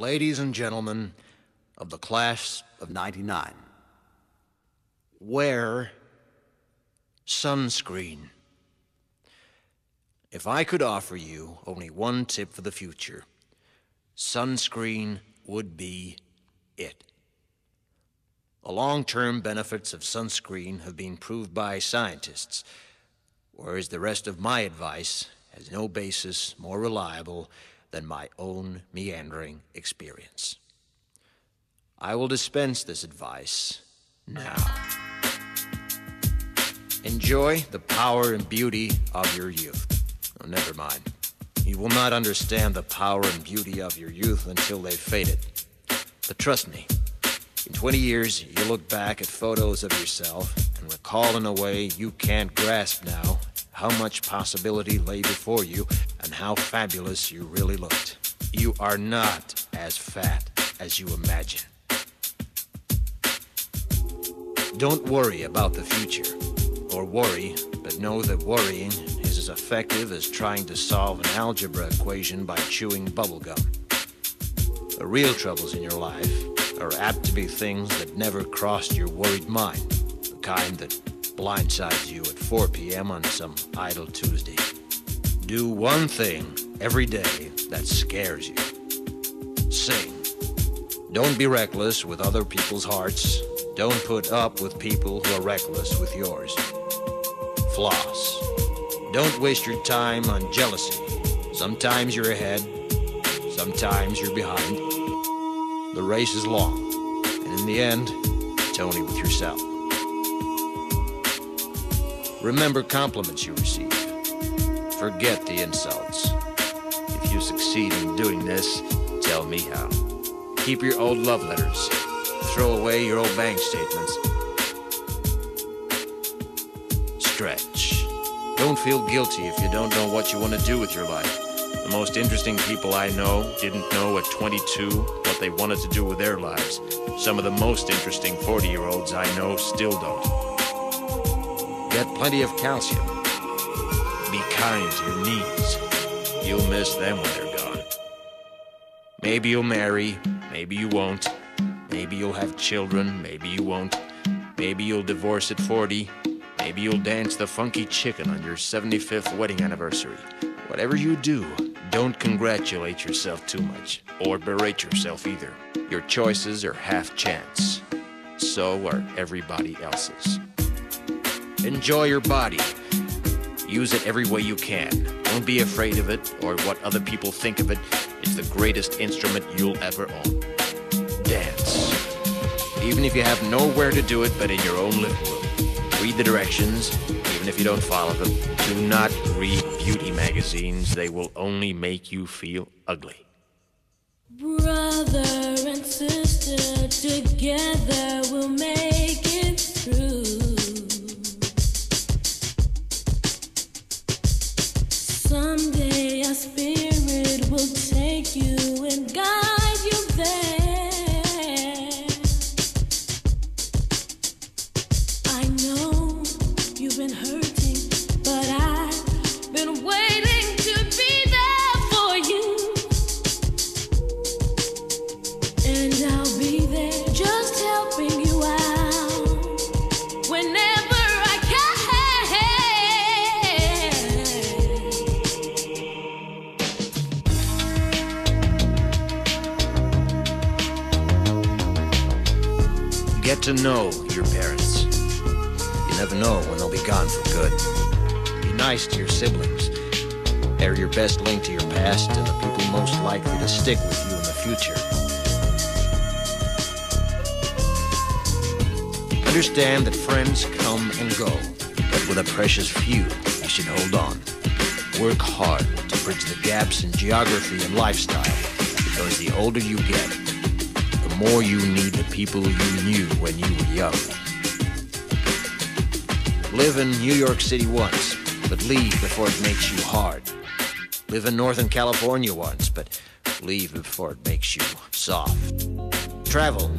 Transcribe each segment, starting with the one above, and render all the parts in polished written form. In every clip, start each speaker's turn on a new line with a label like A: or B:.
A: Ladies and gentlemen of the class of '99, wear sunscreen. If I could offer you only one tip for the future, sunscreen would be it. The long-term benefits of sunscreen have been proved by scientists, whereas the rest of my advice has no basis more reliable than my own meandering experience. I will dispense this advice now. Enjoy the power and beauty of your youth. Oh, never mind. You will not understand the power and beauty of your youth until they've faded. But trust me, in 20 years, you'll look back at photos of yourself and recall in a way you can't grasp now how much possibility lay before you and how fabulous you really looked. You are not as fat as you imagine. Don't worry about the future, or worry, but know that worrying is as effective as trying to solve an algebra equation by chewing bubblegum. The real troubles in your life are apt to be things that never crossed your worried mind, the kind that blindsides you at 4 p.m. on some idle Tuesday. Do one thing every day that scares you. Sing. Don't be reckless with other people's hearts. Don't put up with people who are reckless with yours. Floss. Don't waste your time on jealousy. Sometimes you're ahead, sometimes you're behind. The race is long, and in the end, it's only with yourself. Remember compliments you receive. Forget the insults. If you succeed in doing this, tell me how. Keep your old love letters. Throw away your old bank statements. Stretch. Don't feel guilty if you don't know what you want to do with your life. The most interesting people I know didn't know at 22 what they wanted to do with their lives. Some of the most interesting 40-year-olds I know still don't. Get plenty of calcium. Be kind to your knees. You'll miss them when they're gone. Maybe you'll marry, maybe you won't. Maybe you'll have children, maybe you won't. Maybe you'll divorce at 40. Maybe you'll dance the funky chicken on your 75th wedding anniversary. Whatever you do, don't congratulate yourself too much, or berate yourself either. Your choices are half chance. So are everybody else's. Enjoy your body. Use it every way you can. Don't be afraid of it or what other people think of it. It's the greatest instrument you'll ever own. Dance. Even if you have nowhere to do it but in your own living room. Read the directions, even if you don't follow them. Do not read beauty magazines. They will only make you feel ugly.
B: Brother and sister, together we'll make it through. Someday our spirit will take you and guide you there. I know you've been hurting, but I've been waiting to be there for you. And I'll be there just helping you out whenever I can.
A: Get to know your parents. You never know when they'll be gone for good. Be nice to your siblings. They're your best link to your past and the people most likely to stick with you in the future. Understand that friends come and go, but with a precious few, you should hold on. Work hard to bridge the gaps in geography and lifestyle, because the older you get, the more you need the people you knew when you were young. Live in New York City once, but leave before it makes you hard. Live in Northern California once, but leave before it makes you soft. Travel.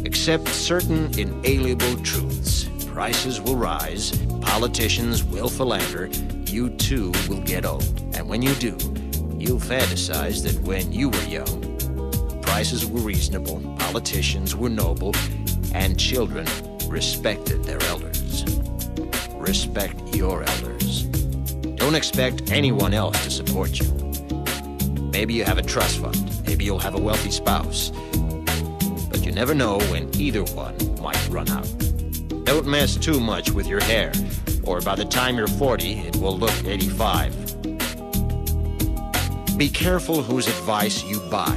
A: Accept certain inalienable truths. Prices will rise, politicians will philander, you too will get old. And when you do, you'll fantasize that when you were young, prices were reasonable, politicians were noble, and children respected their elders. Respect your elders. Don't expect anyone else to support you. Maybe you have a trust fund. Maybe you'll have a wealthy spouse. But you never know when either one might run out. Don't mess too much with your hair, or by the time you're 40, it will look 85. Be careful whose advice you buy,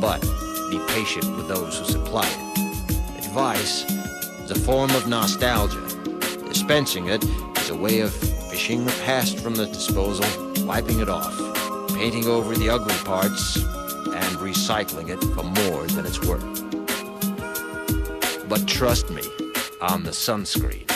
A: but be patient with those who supply it. Advice is a form of nostalgia. Dispensing it is a way of fishing the past from the disposal, wiping it off, painting over the ugly parts, and recycling it for more than it's worth. But trust me on the sunscreen.